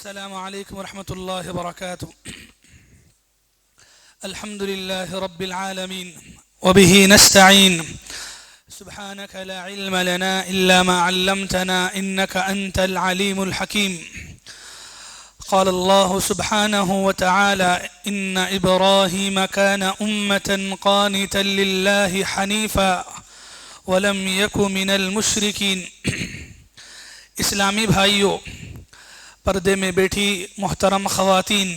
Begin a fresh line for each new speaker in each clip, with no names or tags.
السلام عليكم ورحمة الله وبركاته. الحمد لله رب العالمين وبه نستعين. سبحانك لا علم لنا إلا ما علمتنا إنك أنت العليم الحكيم. قال الله سبحانه وتعالى: إن إبراهيم كان أمة قانتا لله حنيفا ولم يك من المشركين. اسلامی بھائیوں، پردے میں بیٹھی محترم خواتین،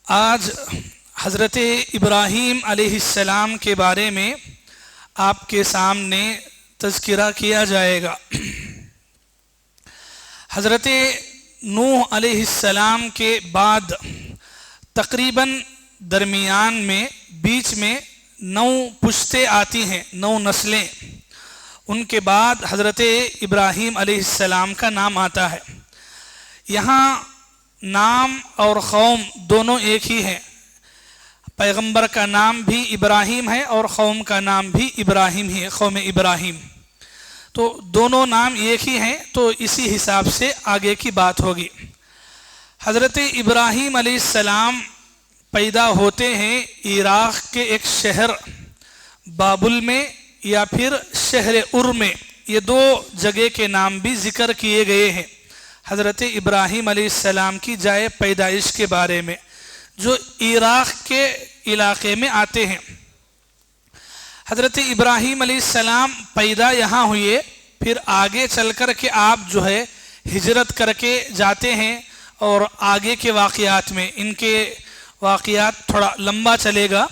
آج حضرت ابراہیم علیہ السلام کے بارے میں آپ کے سامنے تذکرہ کیا جائے گا۔ حضرت نوح علیہ السلام کے بعد تقریباً درمیان میں بیچ میں 9 پشتیں آتی ہیں، 9 نسلیں۔ ان کے بعد حضرت ابراہیم علیہ السلام کا نام آتا ہے۔ یہاں نام اور قوم دونوں ایک ہی ہیں۔ پیغمبر کا نام بھی ابراہیم ہے اور قوم کا نام بھی ابراہیم ہی ہے، قوم ابراہیم۔ تو دونوں نام ایک ہی ہیں، تو اسی حساب سے آگے کی بات ہوگی۔ حضرت ابراہیم علیہ السلام پیدا ہوتے ہیں عراق کے ایک شہر بابل میں یا پھر شہر ار میں۔ یہ 2 جگہ کے نام بھی ذکر کیے گئے ہیں حضرت ابراہیم علیہ السلام کی جائے پیدائش کے بارے میں، جو عراق کے علاقے میں آتے ہیں۔ حضرت ابراہیم علیہ السلام پیدا یہاں ہوئے، پھر آگے چل کر کے آپ جو ہے ہجرت کر کے جاتے ہیں، اور آگے کے واقعات میں ان کے واقعات تھوڑا لمبا چلے گا،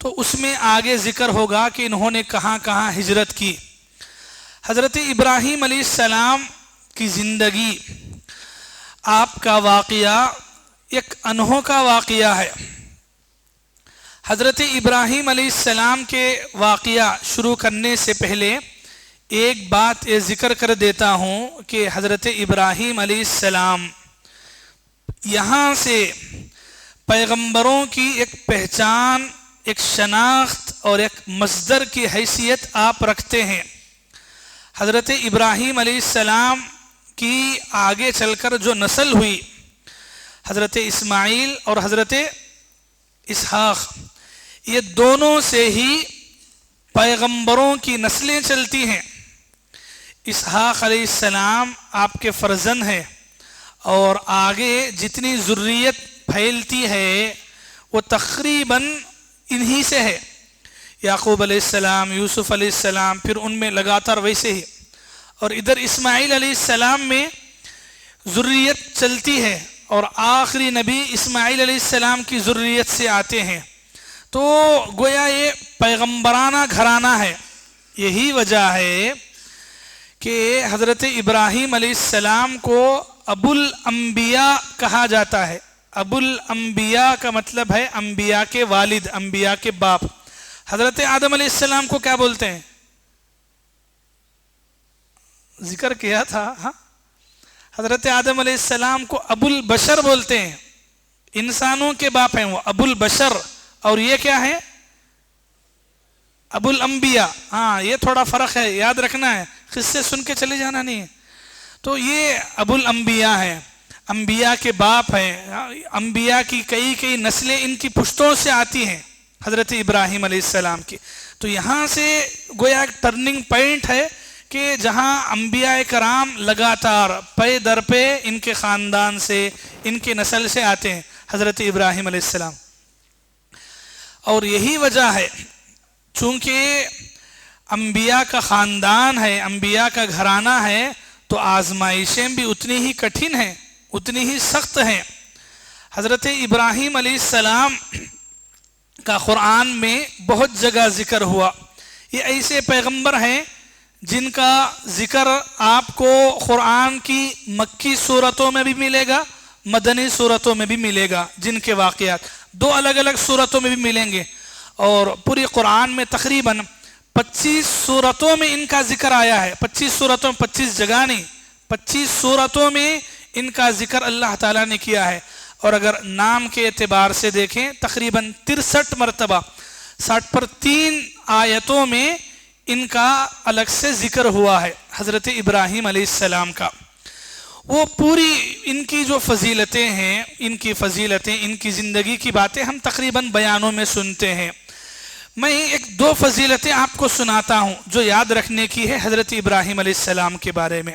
تو اس میں آگے ذکر ہوگا کہ انہوں نے کہاں کہاں ہجرت کی۔ حضرت ابراہیم علیہ السلام کی زندگی، آپ کا واقعہ ایک انوکھا واقعہ ہے۔ حضرت ابراہیم علیہ السلام کے واقعہ شروع کرنے سے پہلے ایک بات یہ ذکر کر دیتا ہوں کہ حضرت ابراہیم علیہ السلام یہاں سے پیغمبروں کی ایک پہچان، ایک شناخت اور ایک مصدر کی حیثیت آپ رکھتے ہیں۔ حضرت ابراہیم علیہ السلام کی آگے چل کر جو نسل ہوئی، حضرت اسماعیل اور حضرت اسحاق، یہ دونوں سے ہی پیغمبروں کی نسلیں چلتی ہیں۔ اسحاق علیہ السلام آپ کے فرزند ہیں، اور آگے جتنی ذریت پھیلتی ہے وہ تقریباً انہی سے ہے۔ یعقوب علیہ السلام، یوسف علیہ السلام، پھر ان میں لگاتار ویسے ہی، اور ادھر اسماعیل علیہ السلام میں ذریت چلتی ہے، اور آخری نبی اسماعیل علیہ السلام کی ذریت سے آتے ہیں۔ تو گویا یہ پیغمبرانہ گھرانہ ہے۔ یہی وجہ ہے کہ حضرت ابراہیم علیہ السلام کو ابو الانبیاء کہا جاتا ہے۔ ابو الانبیاء کا مطلب ہے انبیاء کے والد، انبیاء کے باپ۔ حضرت آدم علیہ السلام کو کیا بولتے ہیں؟ ذکر کیا تھا، ہاں، حضرت آدم علیہ السلام کو ابو البشر بولتے ہیں۔ انسانوں کے باپ ہیں وہ، ابو البشر، اور یہ کیا ہے؟ ابو الانبیاء۔ ہاں، یہ تھوڑا فرق ہے، یاد رکھنا ہے، قصے سن کے چلے جانا نہیں ہے۔ تو یہ ابو الانبیاء ہے، انبیاء کے باپ ہیں۔ انبیاء کی کئی نسلیں ان کی پشتوں سے آتی ہیں حضرت ابراہیم علیہ السلام کی۔ تو یہاں سے گویا ایک ٹرننگ پوائنٹ ہے کہ جہاں انبیاء کرام لگاتار پے در پہ ان کے خاندان سے، ان کے نسل سے آتے ہیں حضرت ابراہیم علیہ السلام۔ اور یہی وجہ ہے، چونکہ انبیاء کا خاندان ہے، انبیاء کا گھرانہ ہے، تو آزمائشیں بھی اتنی ہی کٹھن ہیں، اتنی ہی سخت ہیں۔ حضرت ابراہیم علیہ السلام کا قرآن میں بہت جگہ ذکر ہوا۔ یہ ایسے پیغمبر ہیں جن کا ذکر آپ کو قرآن کی مکی صورتوں میں بھی ملے گا، مدنی صورتوں میں بھی ملے گا، جن کے واقعات 2 الگ الگ صورتوں میں بھی ملیں گے۔ اور پوری قرآن میں تقریباً 25 صورتوں میں ان کا ذکر آیا ہے۔ 25 صورتوں میں، 25 جگہ نہیں، 25 صورتوں میں ان کا ذکر اللہ تعالیٰ نے کیا ہے۔ اور اگر نام کے اعتبار سے دیکھیں، تقریباً 63 مرتبہ 60 پر 3 آیتوں میں ان کا الگ سے ذکر ہوا ہے حضرت ابراہیم علیہ السلام کا۔ وہ پوری ان کی جو فضیلتیں ہیں، ان کی فضیلتیں، ان کی زندگی کی باتیں ہم تقریباً بیانوں میں سنتے ہیں۔ میں ایک دو فضیلتیں آپ کو سناتا ہوں جو یاد رکھنے کی ہے حضرت ابراہیم علیہ السلام کے بارے میں۔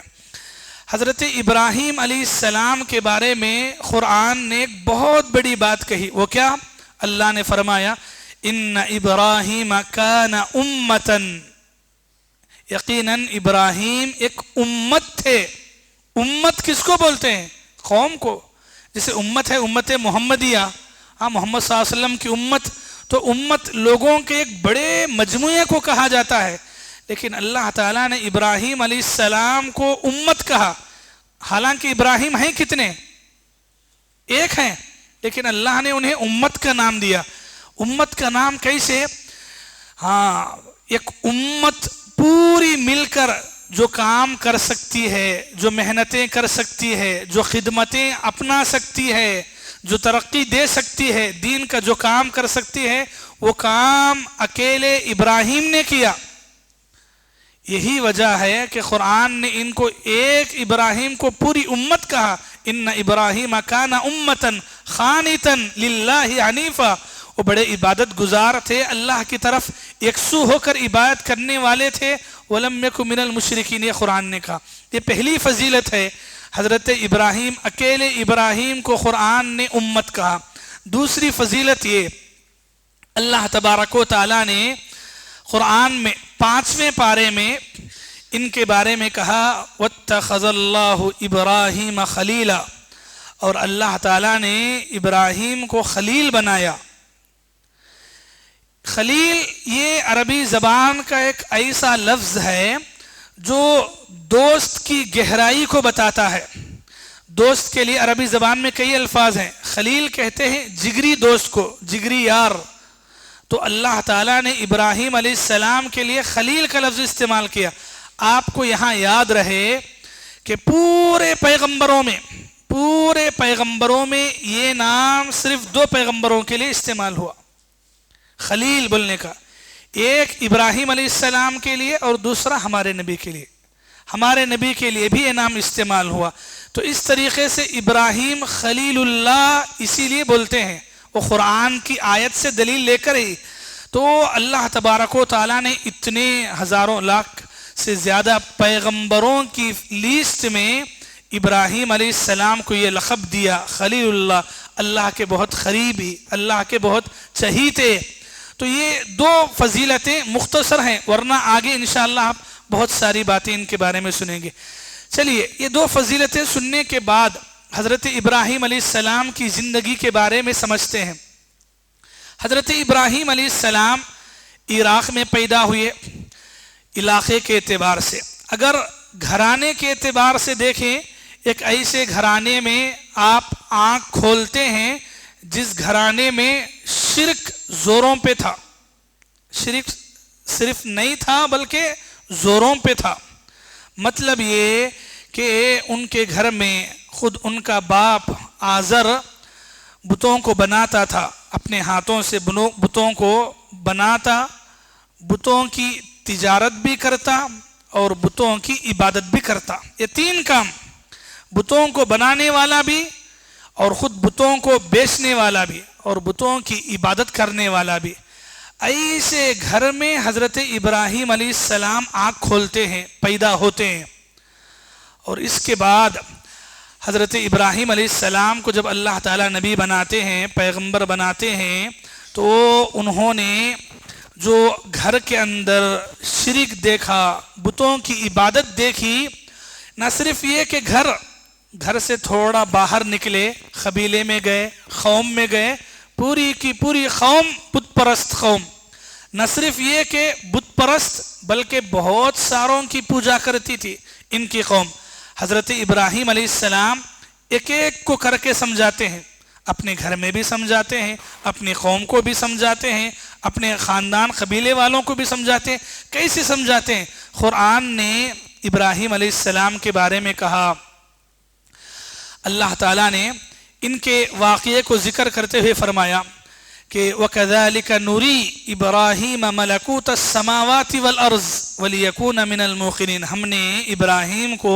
حضرت ابراہیم علیہ السلام کے بارے میں قرآن نے ایک بہت بڑی بات کہی، وہ کیا؟ اللہ نے فرمایا ان ابراہیم کان امتن، یقیناً ابراہیم ایک امت تھے۔ امت کس کو بولتے ہیں؟ قوم کو۔ جیسے امت ہے امت محمدیہ، محمد صلی اللہ علیہ وسلم کی امت، تو امت لوگوں کے ایک بڑے مجموعے کو کہا جاتا ہے، لیکن اللہ تعالیٰ نے ابراہیم علیہ السلام کو امت کہا۔ حالانکہ ابراہیم ہیں کتنے؟ ایک ہیں، لیکن اللہ نے انہیں امت کا نام دیا۔ امت کا نام کیسے؟ ایک امت پوری مل کر جو کام کر سکتی ہے، جو محنتیں کر سکتی ہے، جو خدمتیں اپنا سکتی ہے، جو ترقی دے سکتی ہے، دین کا جو کام کر سکتی ہے، وہ کام اکیلے ابراہیم نے کیا۔ یہی وجہ ہے کہ قرآن نے ان کو ایک ابراہیم کو پوری امت کہا۔ ان ابراہیم کان امتن قانتن للہ حنیفا، وہ بڑے عبادت گزار تھے، اللہ کی طرف یکسو ہو کر عبادت کرنے والے تھے۔ وَلَمْ يَكُ مِنَ الْمُشْرِكِينَ، یہ قرآن نے کہا۔ یہ پہلی فضیلت ہے، حضرت ابراہیم، اکیلے ابراہیم کو قرآن نے امت کہا۔ دوسری فضیلت یہ، اللہ تبارک و تعالیٰ نے قرآن میں 5ویں پارے میں ان کے بارے میں کہا وَاتَّخَذَ اللَّهُ إِبْرَاهِيمَ خَلِيلًا، اور اللہ تعالیٰ نے ابراہیم کو خلیل بنایا۔ خلیل یہ عربی زبان کا ایک ایسا لفظ ہے جو دوست کی گہرائی کو بتاتا ہے۔ دوست کے لیے عربی زبان میں کئی الفاظ ہیں۔ خلیل کہتے ہیں جگری دوست کو، جگری یار۔ تو اللہ تعالیٰ نے ابراہیم علیہ السلام کے لیے خلیل کا لفظ استعمال کیا۔ آپ کو یہاں یاد رہے کہ پورے پیغمبروں میں یہ نام صرف 2 پیغمبروں کے لیے استعمال ہوا، خلیل بولنے کا۔ ایک ابراہیم علیہ السلام کے لیے اور دوسرا ہمارے نبی کے لیے۔ ہمارے نبی کے لیے بھی یہ نام استعمال ہوا۔ تو اس طریقے سے ابراہیم خلیل اللہ اسی لیے بولتے ہیں، وہ قرآن کی آیت سے دلیل لے کر ہی۔ تو اللہ تبارک و تعالیٰ نے اتنے ہزاروں لاکھ سے زیادہ پیغمبروں کی لیسٹ میں ابراہیم علیہ السلام کو یہ لقب دیا خلیل اللہ، اللہ کے بہت قریبی، اللہ کے بہت چہیتے۔ تو یہ 2 فضیلتیں مختصر ہیں، ورنہ آگے انشاءاللہ آپ بہت ساری باتیں ان کے بارے میں سنیں گے۔ چلیے یہ 2 فضیلتیں سننے کے بعد حضرت ابراہیم علیہ السلام کی زندگی کے بارے میں سمجھتے ہیں۔ حضرت ابراہیم علیہ السلام عراق میں پیدا ہوئے۔ علاقے کے اعتبار سے، اگر گھرانے کے اعتبار سے دیکھیں، ایک ایسے گھرانے میں آپ آنکھ کھولتے ہیں جس گھرانے میں شرک زوروں پہ تھا۔ شرک صرف نہیں تھا بلکہ زوروں پہ تھا۔ مطلب یہ کہ ان کے گھر میں خود ان کا باپ آزر بتوں کو بناتا تھا، اپنے ہاتھوں سے بتوں کو بناتا، بتوں کی تجارت بھی کرتا اور بتوں کی عبادت بھی کرتا۔ یہ 3 کام، بتوں کو بنانے والا بھی اور خود بتوں کو بیچنے والا بھی اور بتوں کی عبادت کرنے والا بھی۔ ایسے گھر میں حضرت ابراہیم علیہ السلام آنکھ کھولتے ہیں، پیدا ہوتے ہیں۔ اور اس کے بعد حضرت ابراہیم علیہ السلام کو جب اللہ تعالیٰ نبی بناتے ہیں، پیغمبر بناتے ہیں، تو انہوں نے جو گھر کے اندر شرک دیکھا، بتوں کی عبادت دیکھی، نہ صرف یہ کہ گھر سے تھوڑا باہر نکلے، قبیلے میں گئے، قوم میں گئے، پوری کی پوری قوم بت پرست قوم۔ نہ صرف یہ کہ بت پرست بلکہ بہت ساروں کی پوجا کرتی تھی ان کی قوم۔ حضرت ابراہیم علیہ السلام ایک ایک کو کر کے سمجھاتے ہیں، اپنے گھر میں بھی سمجھاتے ہیں، اپنی قوم کو بھی سمجھاتے ہیں، اپنے خاندان قبیلے والوں کو بھی سمجھاتے ہیں۔ کیسے سمجھاتے ہیں؟ قرآن نے ابراہیم علیہ السلام کے بارے میں کہا، اللہ تعالیٰ نے ان کے واقعے کو ذکر کرتے ہوئے فرمایا کہ وَكَذَلِكَ نُرِي إِبْرَاهِيمَ مَلَكُوتَ السَّمَاوَاتِ وَالْأَرْضِ وَلِيَكُونَ مِنَ الْمُوقِنِينَ، ہم نے ابراہیم کو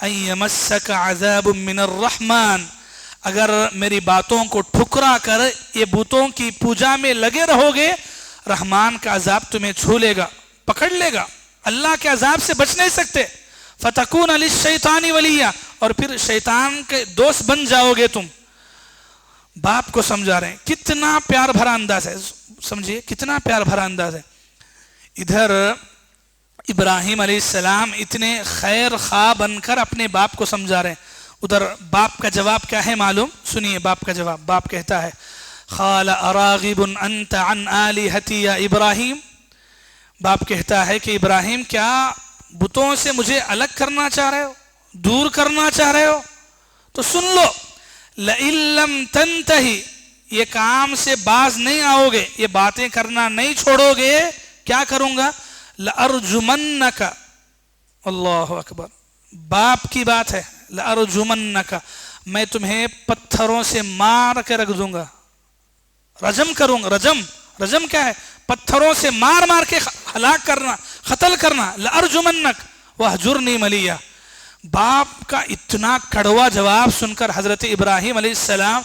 ان یمسک عذاب من الرحمن، اگر میری باتوں کو ٹھکرا کر یہ بتوں کی پوجا میں لگے رہو گے، رحمان کا عذاب تمہیں چھو لے گا، پکڑ لے گا، اللہ کے عذاب سے بچ نہیں سکتے۔ فتکون للشیطان ولیا، اور پھر شیطان کے دوست بن جاؤ گے تم۔ باپ کو سمجھا رہے ہیں، کتنا پیار بھرا انداز ہے، سمجھیے کتنا پیار بھرا انداز ہے۔ ادھر ابراہیم علیہ السلام اتنے خیر خواہ بن کر اپنے باپ کو سمجھا رہے ہیں، ادھر باپ کا جواب کیا ہے معلوم؟ سنیے باپ کا جواب۔ باپ کہتا ہے قال اراغب انت عن آلہتی یا ابراہیم، باپ کہتا ہے کہ ابراہیم کیا بتوں سے مجھے الگ کرنا چاہ رہے ہو، دور کرنا چاہ رہے ہو؟ تو سن لو، لئن لم تنتہی، یہ کام سے باز نہیں آؤ گے، یہ باتیں کرنا نہیں چھوڑو گے، کیا کروں گا؟ لأرجمنک، اللہ اکبر، باپ کی بات ہے، لأرجمنک، میں تمہیں پتھروں سے مار کے رکھ دوں گا، رجم کروں گا۔ رجم کیا ہے؟ پتھروں سے مار مار کے ہلاک کرنا، قتل کرنا۔ لأرجمنک وہجرنی ملیا۔ باپ کا اتنا کڑوا جواب سن کر حضرت ابراہیم علیہ السلام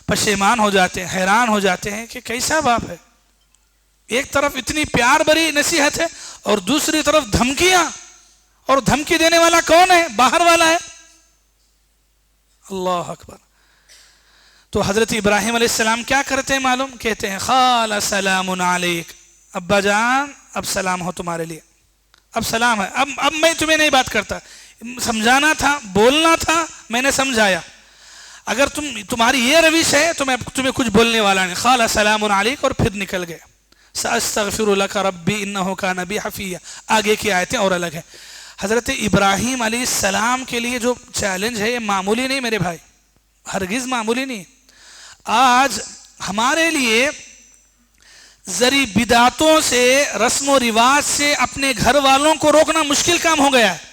پشیمان ہو جاتے ہیں، حیران ہو جاتے ہیں کہ کیسا باپ ہے، ایک طرف اتنی پیار بھری نصیحت ہے اور دوسری طرف دھمکیاں، اور دھمکی دینے والا کون ہے؟ باہر والا ہے۔ اللہ اکبر۔ تو حضرت ابراہیم علیہ السلام کیا کرتے ہیں معلوم؟ کہتے ہیں قال سلام علیک، ابا جان اب سلام ہو تمہارے لیے، اب سلام ہے، اب میں تمہیں نہیں بات کرتا، سمجھانا تھا، بولنا تھا، میں نے سمجھایا، اگر تمہاری یہ روش ہے تو میں تمہیں کچھ بولنے والا نہیں۔ قال سلام علیک، اور پھر نکل گئے۔ سأستغفر لک ربی انہ کان بی حفیا، آگے کی آیتیں اور الگ ہیں۔ حضرت ابراہیم علیہ السلام کے لیے جو چیلنج ہے یہ معمولی نہیں میرے بھائی، ہرگز معمولی نہیں۔ آج ہمارے لیے ذری بدعتوں سے، رسم و رواج سے اپنے گھر والوں کو روکنا مشکل کام ہو گیا ہے۔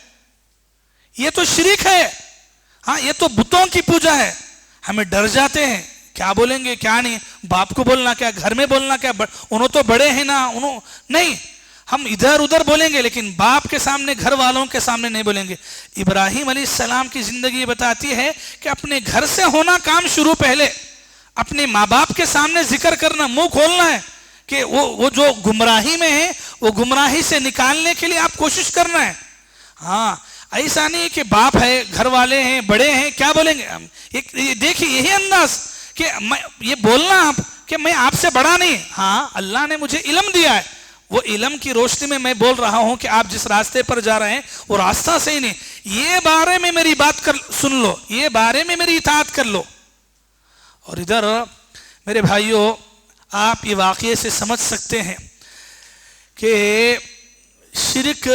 یہ تو شرک ہے، ہاں یہ تو بتوں کی پوجا ہے، ہمیں ڈر جاتے ہیں کیا بولیں گے کیا نہیں، باپ کو بولنا کیا، گھر میں بولنا کیا، انہوں تو بڑے ہیں نا، انہوں نہیں، ہم ادھر ادھر بولیں گے لیکن باپ کے سامنے، گھر والوں کے سامنے نہیں بولیں گے۔ ابراہیم علیہ السلام کی زندگی یہ بتاتی ہے کہ اپنے گھر سے ہونا کام شروع، پہلے اپنے ماں باپ کے سامنے ذکر کرنا، منہ کھولنا ہے کہ وہ جو گمراہی میں ہے وہ گمراہی سے نکالنے کے لیے آپ کوشش کرنا ہے۔ ہاں ایسا نہیں کہ باپ ہے، گھر والے ہیں، بڑے ہیں، کیا بولیں گے ہم، دیکھیے یہی انداز کہ یہ بولنا آپ کہ میں آپ سے بڑا نہیں، ہاں اللہ نے مجھے علم دیا ہے، وہ علم کی روشنی میں بول رہا ہوں کہ آپ جس راستے پر جا رہے ہیں وہ راستہ صحیح نہیں، یہ بارے میں میری بات سن لو، یہ بارے میں میری اطاعت کر لو۔ اور ادھر میرے بھائیوں آپ یہ واقعے سے سمجھ سکتے ہیں کہ شرک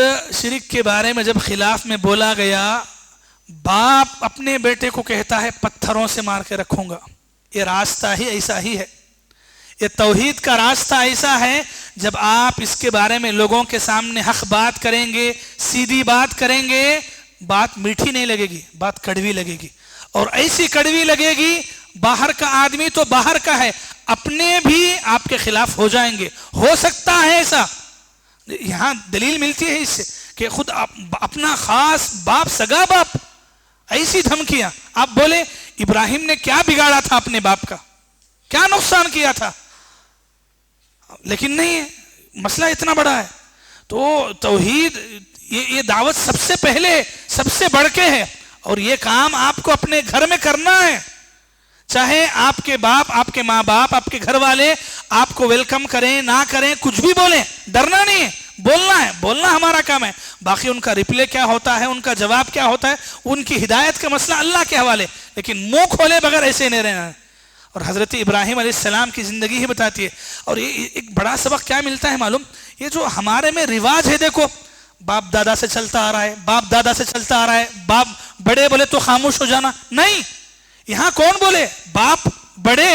کے بارے میں جب خلاف میں بولا گیا، باپ اپنے بیٹے کو کہتا ہے پتھروں سے مار کے رکھوں گا، یہ راستہ ہی ایسا ہی ہے، یہ توحید کا راستہ ایسا ہے، جب آپ اس کے بارے میں لوگوں کے سامنے حق بات کریں گے، سیدھی بات کریں گے، بات میٹھی نہیں لگے گی، بات کڑوی لگے گی، اور ایسی کڑوی لگے گی باہر کا آدمی تو باہر کا ہے، اپنے بھی آپ کے خلاف ہو جائیں گے، ہو سکتا ہے ایسا۔ یہاں دلیل ملتی ہے اس سے کہ خود اپنا خاص باپ، سگا باپ، ایسی دھمکیاں۔ آپ بولے ابراہیم نے کیا بگاڑا تھا اپنے باپ کا، کیا نقصان کیا تھا، لیکن نہیں ہے، مسئلہ اتنا بڑا ہے۔ تو توحید یہ دعوت سب سے پہلے، سب سے بڑھ کے ہے، اور یہ کام آپ کو اپنے گھر میں کرنا ہے، چاہے آپ کے باپ، آپ کے ماں باپ، آپ کے گھر والے آپ کو ویلکم کریں نہ کریں، کچھ بھی بولیں، ڈرنا نہیں ہے، بولنا ہے، بولنا ہمارا کام ہے، باقی ان کا ریپلے کیا ہوتا ہے، ان کا جواب کیا ہوتا ہے، ان کی ہدایت کا مسئلہ اللہ کے حوالے، لیکن منہ کھولے بغیر ایسے نہیں رہنا ہے۔ اور حضرت ابراہیم علیہ السلام کی زندگی ہی بتاتی ہے۔ اور یہ ایک بڑا سبق کیا ملتا ہے معلوم؟ یہ جو ہمارے میں رواج ہے، دیکھو باپ دادا سے چلتا آ رہا ہے، باپ دادا سے چلتا آ رہا ہے، باپ بڑے بولے تو خاموش ہو جانا، نہیں، یہاں کون بولے؟ باپ بڑے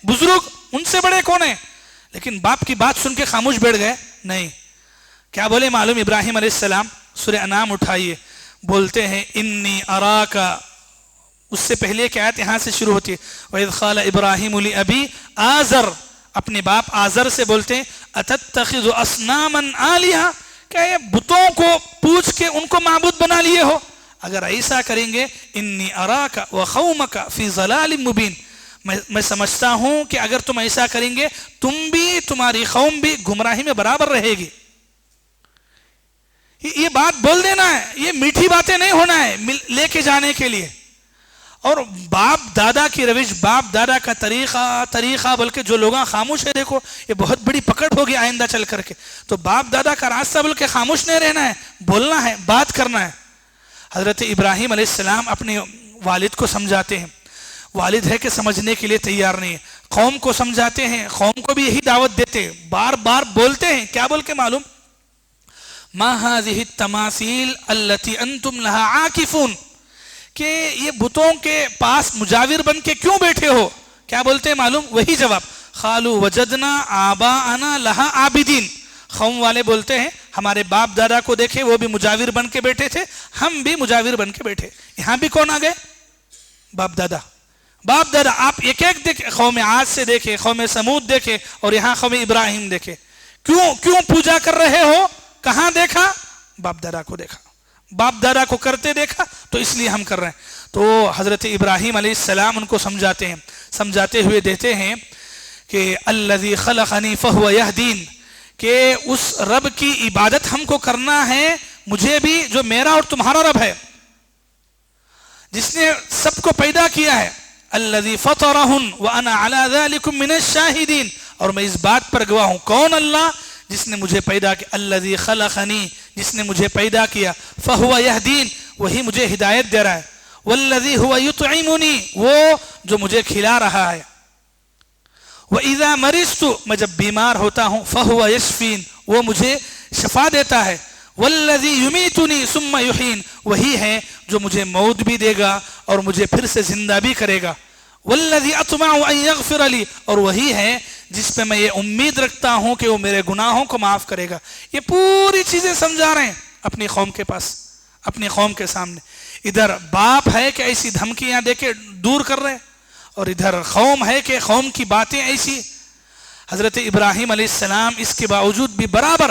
بزرگ، ان سے بڑے کون ہیں؟ لیکن باپ کی بات سن کے خاموش بیٹھ گئے، نہیں، کیا بولے معلوم؟ ابراہیم علیہ السلام سورہ انعام اٹھائیے، بولتے ہیں انی اراکا، اس سے پہلے کی آیت یہاں سے شروع ہوتی ہے، وَإِذْ قَالَ إِبْرَاهِيمُ لِأَبِي آزر، اپنے باپ آزر سے بولتے ہیں أَتَتَّخِذُ أَصْنَامًا آلِهَةً، کیا یہ بتوں کو پوچھ کے ان کو معبود بنا لیے ہو؟ اگر ایسا کریں گے انی اراک و قومک فی ضلال مبین، میں سمجھتا ہوں کہ اگر تم ایسا کریں گے تم بھی تمہاری قوم بھی گمراہی میں برابر رہے گی۔ یہ بات بول دینا ہے، یہ میٹھی باتیں نہیں ہونا ہے لے کے جانے کے لیے۔ اور باپ دادا کی روش، باپ دادا کا طریقہ بلکہ جو لوگ خاموش ہے، دیکھو یہ بہت بڑی پکڑ ہوگی آئندہ چل کر کے۔ تو باپ دادا کا راستہ بلکہ خاموش نہیں رہنا ہے، بولنا ہے، بات کرنا ہے۔ حضرت ابراہیم علیہ السلام اپنے والد کو سمجھاتے ہیں، والد ہے کہ سمجھنے کے لیے تیار نہیں ہے، قوم کو سمجھاتے ہیں، قوم کو بھی یہی دعوت دیتے ہیں، بار بار بولتے ہیں، کیا بول کے معلوم؟ ما هذه التماثيل التي انتم لها عاكفون، کہ یہ بتوں کے پاس مجاور بن کے کیوں بیٹھے ہو؟ کیا بولتے ہیں معلوم؟ وہی جواب، قالوا وجدنا آباءنا لها عابدين۔ قوم والے بولتے ہیں ہمارے باپ دادا کو دیکھے وہ بھی مجاور بن کے بیٹھے تھے، ہم بھی مجاور بن کے بیٹھے۔ یہاں بھی کون آ گئے؟ باپ دادا۔ باپ دادا آپ ایک ایک دیکھے، قوم عاد سے دیکھے، قوم سمود دیکھے، اور یہاں قوم ابراہیم دیکھے۔ کیوں پوجا کر رہے ہو؟ کہاں دیکھا؟ باپ دادا کو دیکھا، باپ دادا کو کرتے دیکھا تو اس لیے ہم کر رہے ہیں۔ تو حضرت ابراہیم علیہ السلام ان کو سمجھاتے ہیں، سمجھاتے ہوئے دیتے ہیں کہ الذی خلقنی فہو یہدین، کہ اس رب کی عبادت ہم کو کرنا ہے، مجھے بھی، جو میرا اور تمہارا رب ہے، جس نے سب کو پیدا کیا ہے۔ الذی فطرہن وانا علی ذلکم من الشاہدین، اور میں اس بات پر گواہ ہوں، کون؟ اللہ، جس نے مجھے پیدا کیا۔ الذی خلقنی، جس نے مجھے پیدا کیا، فہو یہدین، وہی مجھے ہدایت دے رہا ہے۔ والذی هو یطعمنی، وہ جو مجھے کھلا رہا ہے۔ وَإِذَا مَرِضْتُ، میں جب بیمار ہوتا ہوں، فَهُوَ يَشْفِينِ، وہ مجھے شفا دیتا ہے۔ وَالَّذِي يُمِيتُنِي ثُمَّ يُحْيِينِ، وہی ہے جو مجھے موت بھی دے گا اور مجھے پھر سے زندہ بھی کرے گا۔ وَالَّذِي أَطْمَعُ أَن يَغْفِرَ لِي، اور وہی ہے جس پہ میں یہ امید رکھتا ہوں کہ وہ میرے گناہوں کو معاف کرے گا۔ یہ پوری چیزیں سمجھا رہے ہیں اپنی قوم کے پاس، اپنی قوم کے سامنے۔ ادھر باپ ہے کہ ایسی دھمکیاں دے کے دور کر رہے ہیں، اور ادھر قوم ہے کہ قوم کی باتیں ایسی۔ حضرت ابراہیم علیہ السلام اس کے باوجود بھی برابر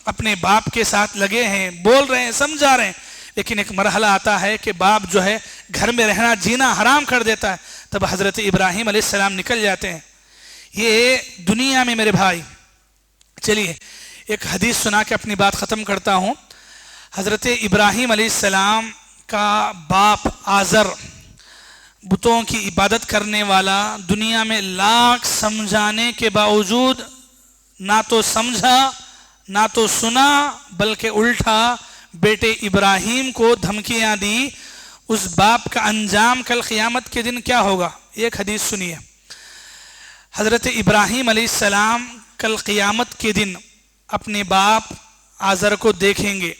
اپنے باپ کے ساتھ لگے ہیں، بول رہے ہیں، سمجھا رہے ہیں۔ لیکن ایک مرحلہ آتا ہے کہ باپ جو ہے گھر میں رہنا جینا حرام کر دیتا ہے، تب حضرت ابراہیم علیہ السلام نکل جاتے ہیں۔ یہ دنیا میں میرے بھائی، چلیے ایک حدیث سنا کے اپنی بات ختم کرتا ہوں۔ حضرت ابراہیم علیہ السلام کا باپ آزر، بتوں کی عبادت کرنے والا، دنیا میں لاکھ سمجھانے کے باوجود نہ تو سمجھا نہ تو سنا، بلکہ الٹا بیٹے ابراہیم کو دھمکیاں دی۔ اس باپ کا انجام کل قیامت کے دن کیا ہوگا؟ ایک حدیث سنیے۔ حضرت ابراہیم علیہ السلام کل قیامت کے دن اپنے باپ آزر کو دیکھیں گے،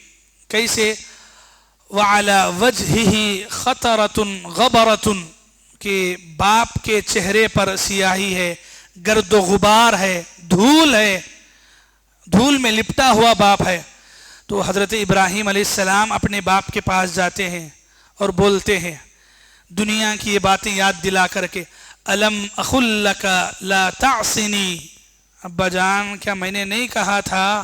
کیسے؟ وَعَلَى وَجْهِهِ خَطَرَةٌ غَبَرَةٌ، کہ باپ کے چہرے پر سیاہی ہے، گرد و غبار ہے، دھول ہے، دھول میں لپٹا ہوا باپ ہے۔ تو حضرت ابراہیم علیہ السلام اپنے باپ کے پاس جاتے ہیں اور بولتے ہیں دنیا کی یہ باتیں یاد دلا کر کے، الم اقل لک لا تعصنی، ابا جان کیا میں نے نہیں کہا تھا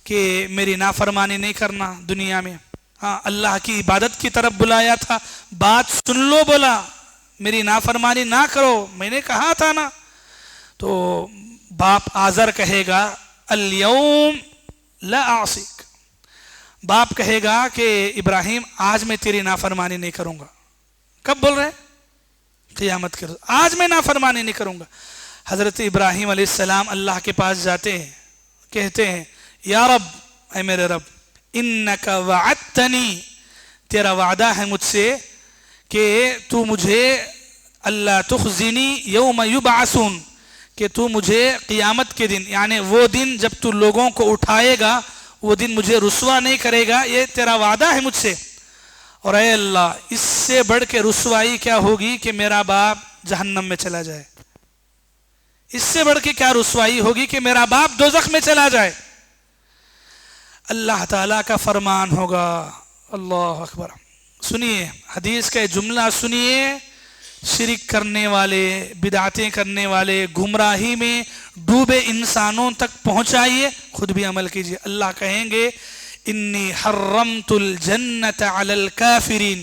کہ میری نافرمانی نہیں کرنا دنیا میں؟ ہاں، اللہ کی عبادت کی طرف بلایا تھا، بات سن لو، بولا میری نافرمانی نہ کرو، میں نے کہا تھا نا۔ تو باپ آزر کہے گا الیوم لا اعصیک، باپ کہے گا کہ ابراہیم آج میں تیری نافرمانی نہیں کروں گا۔ کب بول رہے ہیں؟ قیامت کے روز، آج میں نافرمانی نہیں کروں گا۔ حضرت ابراہیم علیہ السلام اللہ کے پاس جاتے ہیں، کہتے ہیں یا رب، اے میرے رب، انک وعدتنی، تیرا وعدہ ہے مجھ سے کہ تو مجھے اللہ تخزنی یوم یبعثون، کہ تو مجھے قیامت کے دن، یعنی وہ دن جب تو لوگوں کو اٹھائے گا، وہ دن مجھے رسوا نہیں کرے گا، یہ تیرا وعدہ ہے مجھ سے۔ اور اے اللہ، اس سے بڑھ کے رسوائی کیا ہوگی کہ میرا باپ جہنم میں چلا جائے؟ اس سے بڑھ کے کیا رسوائی ہوگی کہ میرا باپ دوزخ میں چلا جائے؟ اللہ تعالیٰ کا فرمان ہوگا۔ اللہ اکبر۔ سنیے حدیث کا جملہ، سنیے، شرک کرنے والے، بدعتیں کرنے والے، گمراہی میں ڈوبے انسانوں تک پہنچائیے، خود بھی عمل کیجیے۔ اللہ کہیں گے انی حرمت الجنت علی الکافرین،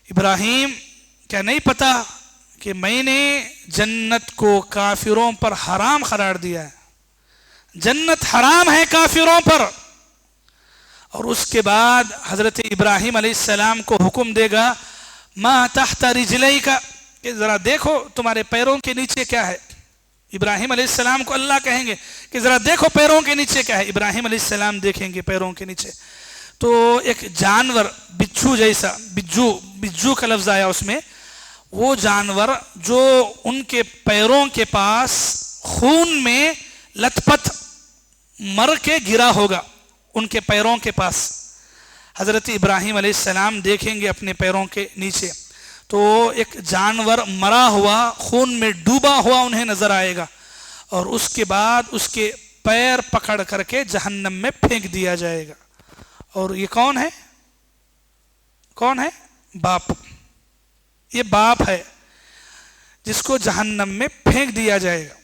ابراہیم کیا نہیں پتا کہ میں نے جنت کو کافروں پر حرام قرار دیا ہے، جنت حرام ہے کافروں پر۔ اور اس کے بعد حضرت ابراہیم علیہ السلام کو حکم دے گا ما تحت رجلیک، کہ ذرا دیکھو تمہارے پیروں کے نیچے کیا ہے۔ ابراہیم علیہ السلام کو اللہ کہیں گے کہ ذرا دیکھو پیروں کے نیچے کیا ہے۔ ابراہیم علیہ السلام دیکھیں گے پیروں کے نیچے، تو ایک جانور بچھو جیسا، بجو کا لفظ آیا اس میں، وہ جانور جو ان کے پیروں کے پاس خون میں لت پت مر کے گرا ہوگا، ان کے پیروں کے پاس حضرت ابراہیم علیہ السلام دیکھیں گے اپنے پیروں کے نیچے، تو ایک جانور مرا ہوا خون میں ڈوبا ہوا انہیں نظر آئے گا، اور اس کے بعد اس کے پیر پکڑ کر کے جہنم میں پھینک دیا جائے گا۔ اور یہ کون ہے؟ کون ہے؟ باپ۔ یہ باپ ہے جس کو جہنم میں پھینک دیا جائے گا۔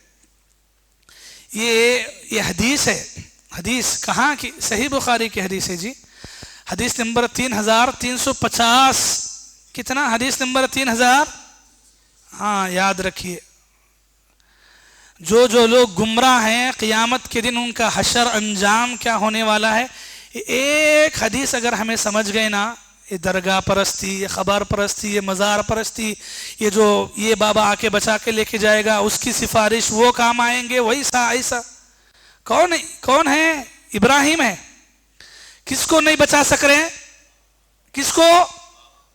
یہ حدیث ہے، حدیث کہاں کی؟ صحیح بخاری کی حدیث ہے جی، حدیث نمبر 3350۔ کتنا؟ حدیث نمبر 3000۔ ہاں یاد رکھیے، جو لوگ گمراہ ہیں قیامت کے دن ان کا حشر انجام کیا ہونے والا ہے، ایک حدیث اگر ہمیں سمجھ گئے نا، یہ درگاہ پرستی، یہ خبر پرستی، یہ مزار پرستی، یہ جو یہ بابا آ کے بچا کے لے کے جائے گا، اس کی سفارش، وہ کام آئیں گے، ویسا ایسا۔ کون ہے؟ ابراہیم ہے۔ کس کو نہیں بچا سک رہے ہیں؟ کس کو؟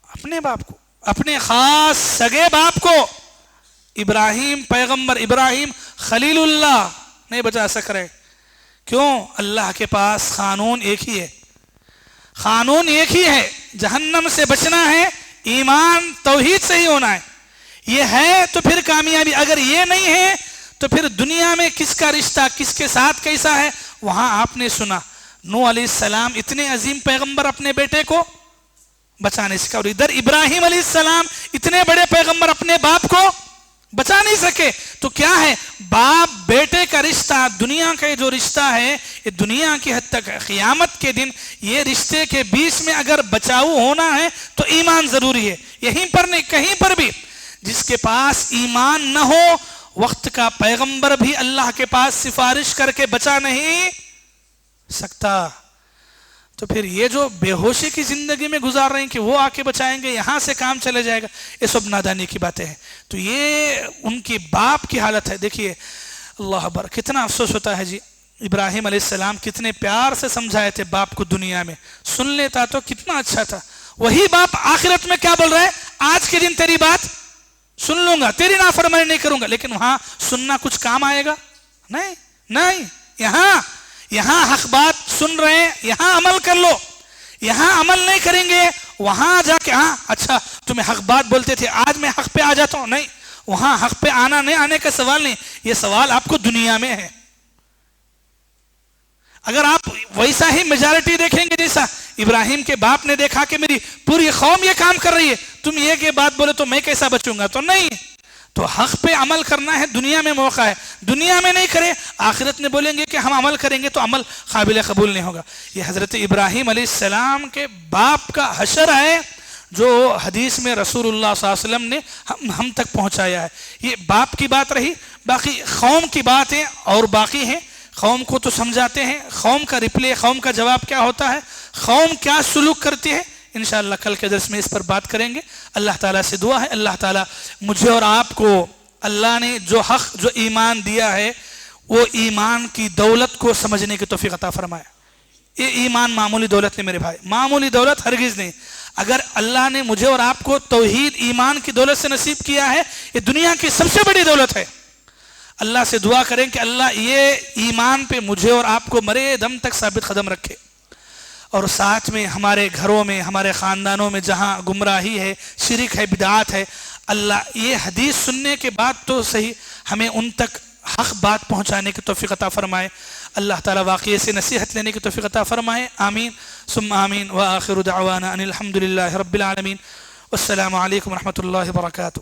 اپنے باپ کو، اپنے خاص سگے باپ کو۔ ابراہیم پیغمبر، ابراہیم خلیل اللہ نہیں بچا سک رہے۔ کیوں؟ اللہ کے پاس قانون ایک ہی ہے، قانون ایک ہی ہے، جہنم سے بچنا ہے، ایمان توحید سے ہی ہونا ہے۔ یہ ہے تو پھر کامیابی، اگر یہ نہیں ہے تو پھر دنیا میں کس کا رشتہ کس کے ساتھ کیسا ہے۔ وہاں آپ نے سنا نوح علیہ السلام اتنے عظیم پیغمبر اپنے بیٹے کو بچا نہیں سکا، اور ادھر ابراہیم علیہ السلام اتنے بڑے پیغمبر اپنے باپ کو بچا نہیں سکے۔ تو کیا ہے؟ باپ بیٹے کا رشتہ، دنیا کا جو رشتہ ہے یہ دنیا کی حد تک ہے، قیامت کے دن یہ رشتے کے بیچ میں اگر بچاؤ ہونا ہے تو ایمان ضروری ہے۔ یہیں پر نہیں، کہیں پر بھی جس کے پاس ایمان نہ ہو، وقت کا پیغمبر بھی اللہ کے پاس سفارش کر کے بچا نہیں سکتا۔ تو پھر یہ جو بے ہوشی کی زندگی میں گزار رہے ہیں کہ وہ آ کے بچائیں گے، یہاں سے کام چلے جائے گا، یہ سب نادانی کی باتیں ہیں۔ تو یہ ان کی باپ کی حالت ہے۔ دیکھیے اللہ اکبر، کتنا افسوس ہوتا ہے جی۔ ابراہیم علیہ السلام کتنے پیار سے سمجھائے تھے باپ کو، دنیا میں سن لیتا تو کتنا اچھا تھا۔ وہی باپ آخرت میں کیا بول رہا ہے؟ آج کے دن تیری بات سن لوں گا، تیری نافرمانی نہیں کروں گا، لیکن وہاں سننا کچھ کام آئے گا؟ نہیں۔ یہاں حق بات سن رہے ہیں، یہاں عمل کر لو، یہاں عمل نہیں کریں گے وہاں جا کے ہاں اچھا تمہیں حق بات بولتے تھے، آج میں حق پہ آ جاتا ہوں۔ نہیں، وہاں حق پہ آنا نہیں آنے کا سوال نہیں، یہ سوال آپ کو دنیا میں ہے۔ اگر آپ ویسا ہی میجارٹی دیکھیں گے جیسا ابراہیم کے باپ نے دیکھا کہ میری پوری قوم یہ کام کر رہی ہے، تم یہ کہ بات بولے تو میں کیسا بچوں گا، تو نہیں۔ تو حق پہ عمل کرنا ہے، دنیا میں موقع ہے، دنیا میں نہیں کریں، آخرت میں بولیں گے کہ ہم عمل کریں گے تو عمل قابل قبول نہیں ہوگا۔ یہ حضرت ابراہیم علیہ السلام کے باپ کا حشر ہے جو حدیث میں رسول اللہ صلی اللہ علیہ وسلم نے ہم تک پہنچایا ہے۔ یہ باپ کی بات رہی، باقی قوم کی بات ہے اور باقی ہیں، قوم کو تو سمجھاتے ہیں، قوم کا رپلے، قوم کا جواب کیا ہوتا ہے، قوم کیا سلوک کرتی ہے، انشاءاللہ کل کے درس میں اس پر بات کریں گے۔ اللہ تعالیٰ سے دعا ہے اللہ تعالیٰ مجھے اور آپ کو اللہ نے جو حق جو ایمان دیا ہے وہ ایمان کی دولت کو سمجھنے کی توفیق عطا فرمائے۔ یہ ایمان معمولی دولت نہیں میرے بھائی، معمولی دولت ہرگز نہیں۔ اگر اللہ نے مجھے اور آپ کو توحید ایمان کی دولت سے نصیب کیا ہے، یہ دنیا کی سب سے بڑی دولت ہے۔ اللہ سے دعا کریں کہ اللہ یہ ایمان پہ مجھے اور آپ کو مرے دم تک ثابت قدم رکھے، اور ساتھ میں ہمارے گھروں میں ہمارے خاندانوں میں جہاں گمراہی ہے، شرک ہے، بدعات ہے، اللہ یہ حدیث سننے کے بعد تو صحیح ہمیں ان تک حق بات پہنچانے کی توفیق عطا فرمائے۔ اللہ تعالیٰ واقعے سے نصیحت لینے کی توفیق عطا فرمائے، آمین ثم آمین۔ وآخر دعوانا ان الحمد للہ رب العالمین، والسلام علیکم ورحمۃ اللہ وبرکاتہ۔